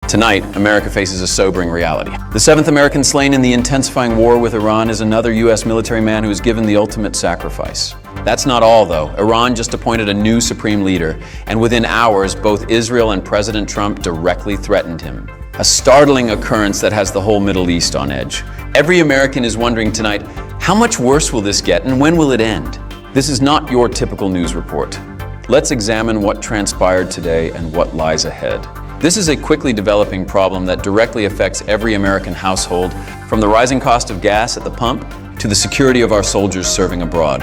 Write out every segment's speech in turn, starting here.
Tonight, America faces a sobering reality. The seventh American slain in the intensifying war with Iran is another U.S. military man who has given the ultimate sacrifice. That's not all, though. Iran just appointed a new supreme leader, and within hours, both Israel and President Trump directly threatened him. A startling occurrence that has the whole Middle East on edge. Every American is wondering tonight, how much worse will this get and when will it end? This is not your typical news report. Let's examine what transpired today and what lies ahead. This is a quickly developing problem that directly affects every American household, from the rising cost of gas at the pump to the security of our soldiers serving abroad.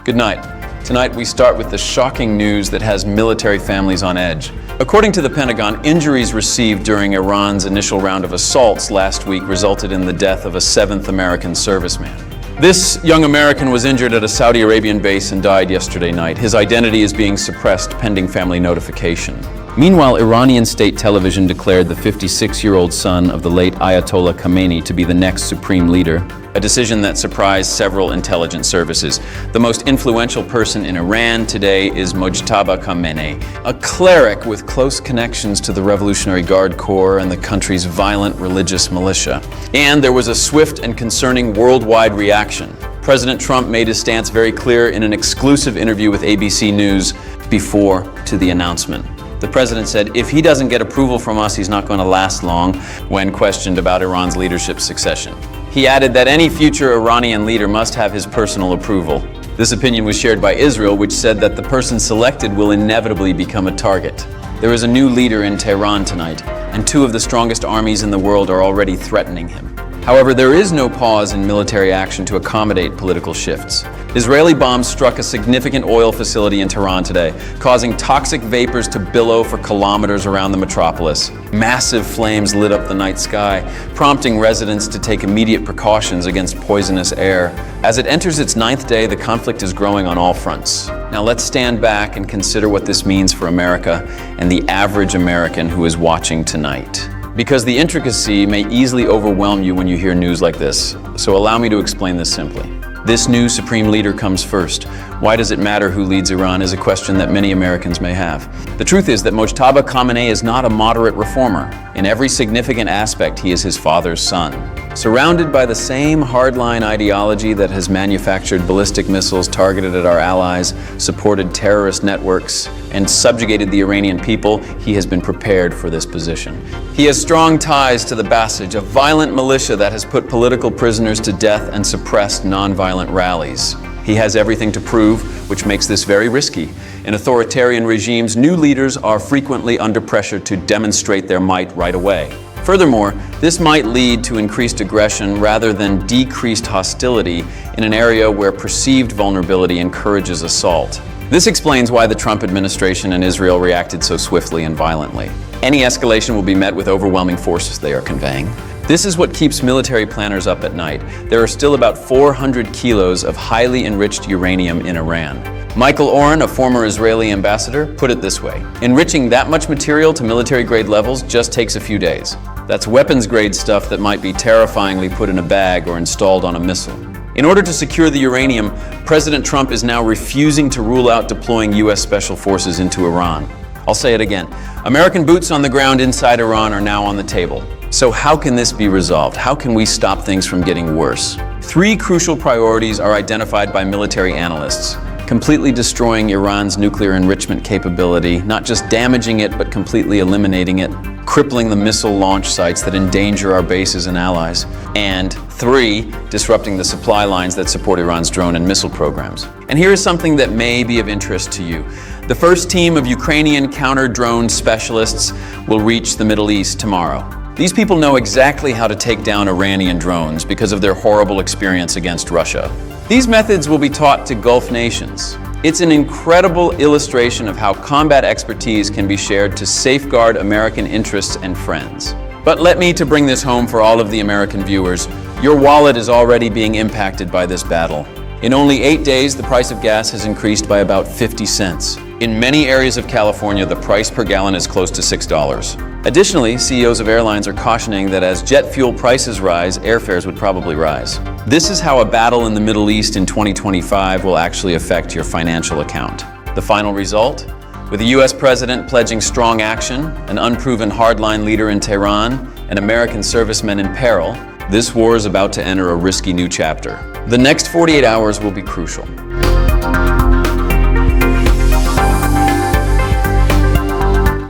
Good night. Tonight we start with the shocking news that has military families on edge. According to the Pentagon, injuries received during Iran's initial round of assaults last week resulted in the death of a seventh American serviceman. This young American was injured at a Saudi Arabian base and died yesterday night. His identity is being suppressed pending family notification. Meanwhile, Iranian state television declared the 56-year-old son of the late Ayatollah Khamenei to be the next supreme leader, a decision that surprised several intelligence services. The most influential person in Iran today is Mojtaba Khamenei, a cleric with close connections to the Revolutionary Guard Corps and the country's violent religious militia. And there was a swift and concerning worldwide reaction. President Trump made his stance very clear in an exclusive interview with ABC News before to the announcement. The president said if he doesn't get approval from us, he's not going to last long when questioned about Iran's leadership succession. He added that any future Iranian leader must have his personal approval. This opinion was shared by Israel, which said that the person selected will inevitably become a target. There is a new leader in Tehran tonight, and two of the strongest armies in the world are already threatening him. However, there is no pause in military action to accommodate political shifts. Israeli bombs struck a significant oil facility in Tehran today, causing toxic vapors to billow for kilometers around the metropolis. Massive flames lit up the night sky, prompting residents to take immediate precautions against poisonous air. As it enters its ninth day, the conflict is growing on all fronts. Now let's stand back and consider what this means for America and the average American who is watching tonight. Because the intricacy may easily overwhelm you when you hear news like this, so allow me to explain this simply. This new supreme leader comes first. Why does it matter who leads Iran is a question that many Americans may have. The truth is that Mojtaba Khamenei is not a moderate reformer. In every significant aspect, he is his father's son. Surrounded by the same hardline ideology that has manufactured ballistic missiles targeted at our allies, supported terrorist networks, and subjugated the Iranian people, he has been prepared for this position. He has strong ties to the Basij, a violent militia that has put political prisoners to death and suppressed nonviolent rallies. He has everything to prove, which makes this very risky. In authoritarian regimes, new leaders are frequently under pressure to demonstrate their might right away. Furthermore, this might lead to increased aggression rather than decreased hostility in an area where perceived vulnerability encourages assault. This explains why the Trump administration and Israel reacted so swiftly and violently. Any escalation will be met with overwhelming forces, they are conveying. This is what keeps military planners up at night. There are still about 400 kilos of highly enriched uranium in Iran. Michael Oren, a former Israeli ambassador, put it this way: enriching that much material to military-grade levels just takes a few days. That's weapons-grade stuff that might be terrifyingly put in a bag or installed on a missile. In order to secure the uranium, President Trump is now refusing to rule out deploying U.S. Special Forces into Iran. I'll say it again. American boots on the ground inside Iran are now on the table. So how can this be resolved? How can we stop things from getting worse? Three crucial priorities are identified by military analysts: completely destroying Iran's nuclear enrichment capability, not just damaging it, but completely eliminating it, crippling the missile launch sites that endanger our bases and allies, and 3, disrupting the supply lines that support Iran's drone and missile programs. And here is something that may be of interest to you. The first team of Ukrainian counter-drone specialists will reach the Middle East tomorrow. These people know exactly how to take down Iranian drones because of their horrible experience against Russia. These methods will be taught to Gulf nations. It's an incredible illustration of how combat expertise can be shared to safeguard American interests and friends. But let me bring this home for all of the American viewers. Your wallet is already being impacted by this battle. In only 8 days, the price of gas has increased by about 50 cents. In many areas of California, the price per gallon is close to $6. Additionally, CEOs of airlines are cautioning that as jet fuel prices rise, airfares would probably rise. This is how a battle in the Middle East in 2025 will actually affect your financial account. The final result? With the US president pledging strong action, an unproven hardline leader in Tehran, and American servicemen in peril, this war is about to enter a risky new chapter. The next 48 hours will be crucial.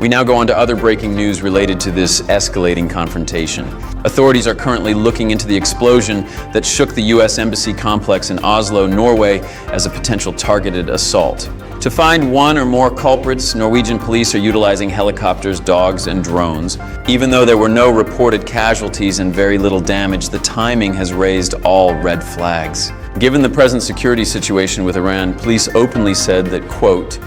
We now go on to other breaking news related to this escalating confrontation. Authorities are currently looking into the explosion that shook the US Embassy complex in Oslo, Norway, as a potential targeted assault. To find one or more culprits, Norwegian police are utilizing helicopters, dogs, and drones. Even though there were no reported casualties and very little damage, the timing has raised all red flags. Given the present security situation with Iran, police openly said that, quote,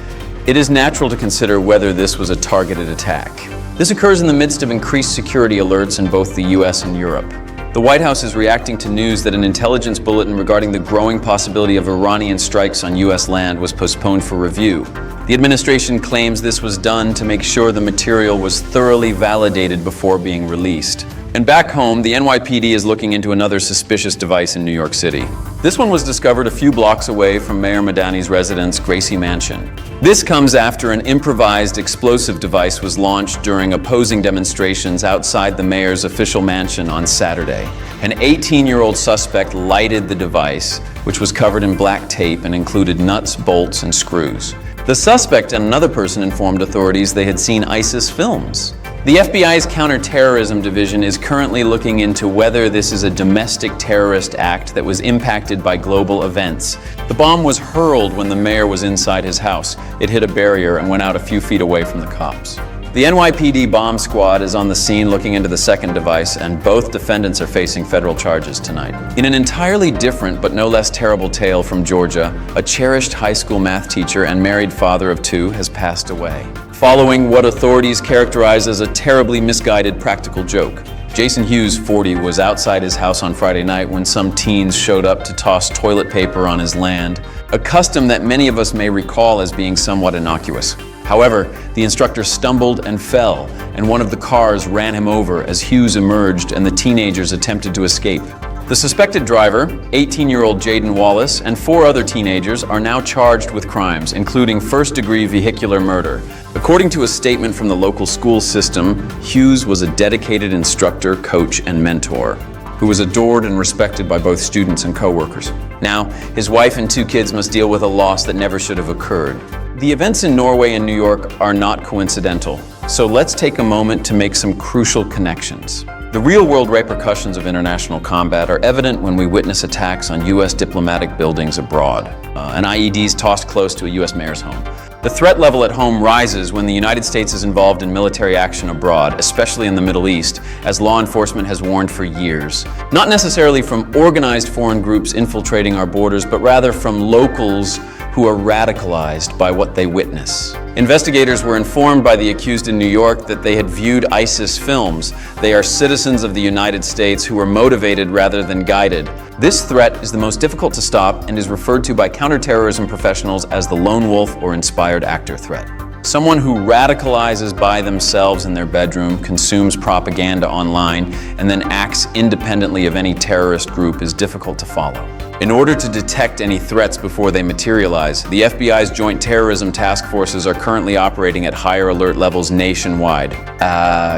"It is natural to consider whether this was a targeted attack." This occurs in the midst of increased security alerts in both the US and Europe. The White House is reacting to news that an intelligence bulletin regarding the growing possibility of Iranian strikes on US land was postponed for review. The administration claims this was done to make sure the material was thoroughly validated before being released. And back home, the NYPD is looking into another suspicious device in New York City. This one was discovered a few blocks away from Mayor Madani's residence, Gracie Mansion. This comes after an improvised explosive device was launched during opposing demonstrations outside the mayor's official mansion on Saturday. An 18-year-old suspect lighted the device, which was covered in black tape and included nuts, bolts, and screws. The suspect and another person informed authorities they had seen ISIS films. The FBI's Counterterrorism Division is currently looking into whether this is a domestic terrorist act that was impacted by global events. The bomb was hurled when the mayor was inside his house. It hit a barrier and went out a few feet away from the cops. The NYPD bomb squad is on the scene looking into the second device, and both defendants are facing federal charges tonight. In an entirely different but no less terrible tale from Georgia, a cherished high school math teacher and married father of two has passed away, following what authorities characterize as a terribly misguided practical joke. Jason Hughes, 40, was outside his house on Friday night when some teens showed up to toss toilet paper on his land, a custom that many of us may recall as being somewhat innocuous. However, the instructor stumbled and fell, and one of the cars ran him over as Hughes emerged and the teenagers attempted to escape. The suspected driver, 18-year-old Jaden Wallace, and 4 other teenagers are now charged with crimes, including first-degree vehicular murder. According to a statement from the local school system, Hughes was a dedicated instructor, coach, and mentor who was adored and respected by both students and co-workers. Now, his wife and 2 kids must deal with a loss that never should have occurred. The events in Norway and New York are not coincidental, so let's take a moment to make some crucial connections. The real-world repercussions of international combat are evident when we witness attacks on U.S. diplomatic buildings abroad, and IEDs tossed close to a U.S. mayor's home. The threat level at home rises when the United States is involved in military action abroad, especially in the Middle East, as law enforcement has warned for years. Not necessarily from organized foreign groups infiltrating our borders, but rather from locals who are radicalized by what they witness. Investigators were informed by the accused in New York that they had viewed ISIS films. They are citizens of the United States who were motivated rather than guided. This threat is the most difficult to stop and is referred to by counterterrorism professionals as the lone wolf or inspired actor threat. Someone who radicalizes by themselves in their bedroom, consumes propaganda online, and then acts independently of any terrorist group is difficult to follow. In order to detect any threats before they materialize, the FBI's Joint Terrorism Task Forces are currently operating at higher alert levels nationwide,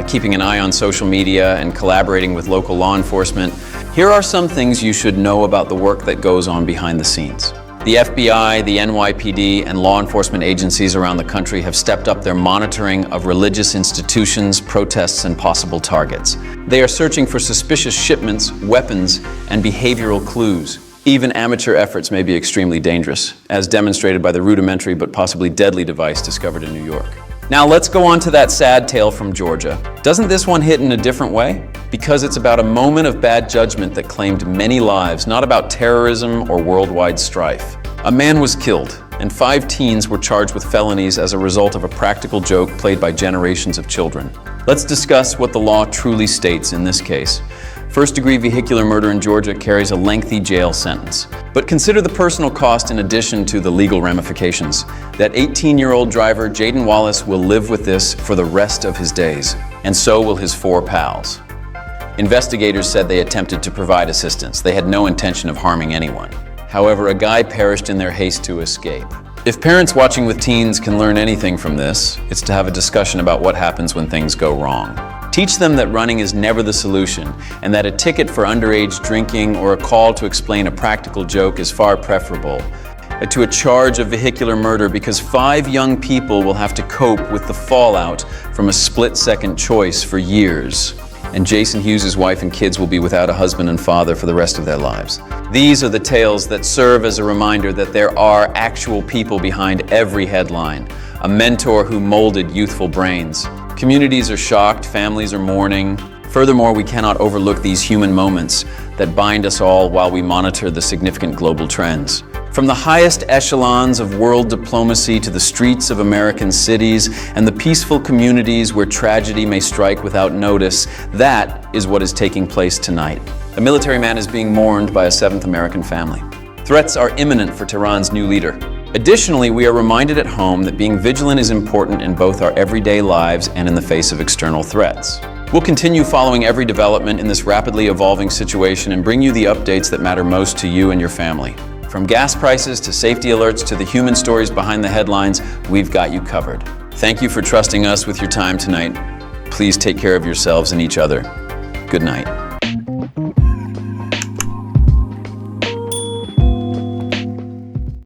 keeping an eye on social media and collaborating with local law enforcement. Here are some things you should know about the work that goes on behind the scenes. The FBI, the NYPD, and law enforcement agencies around the country have stepped up their monitoring of religious institutions, protests, and possible targets. They are searching for suspicious shipments, weapons, and behavioral clues. Even amateur efforts may be extremely dangerous, as demonstrated by the rudimentary but possibly deadly device discovered in New York. Now let's go on to that sad tale from Georgia. Doesn't this one hit in a different way? Because it's about a moment of bad judgment that claimed many lives, not about terrorism or worldwide strife. A man was killed, and 5 teens were charged with felonies as a result of a practical joke played by generations of children. Let's discuss what the law truly states in this case. First-degree vehicular murder in Georgia carries a lengthy jail sentence. But consider the personal cost in addition to the legal ramifications. That 18-year-old driver, Jaden Wallace, will live with this for the rest of his days, and so will his 4 pals. Investigators said they attempted to provide assistance. They had no intention of harming anyone. However, a guy perished in their haste to escape. If parents watching with teens can learn anything from this, it's to have a discussion about what happens when things go wrong. Teach them that running is never the solution, and that a ticket for underage drinking or a call to explain a practical joke is far preferable to a charge of vehicular murder, because 5 young people will have to cope with the fallout from a split-second choice for years. And Jason Hughes' wife and kids will be without a husband and father for the rest of their lives. These are the tales that serve as a reminder that there are actual people behind every headline, a mentor who molded youthful brains. Communities are shocked, families are mourning. Furthermore, we cannot overlook these human moments that bind us all while we monitor the significant global trends. From the highest echelons of world diplomacy to the streets of American cities and the peaceful communities where tragedy may strike without notice, that is what is taking place tonight. A military man is being mourned by a 7th American family. Threats are imminent for Tehran's new leader. Additionally, we are reminded at home that being vigilant is important in both our everyday lives and in the face of external threats. We'll continue following every development in this rapidly evolving situation and bring you the updates that matter most to you and your family. From gas prices to safety alerts to the human stories behind the headlines, we've got you covered. Thank you for trusting us with your time tonight. Please take care of yourselves and each other. Good night.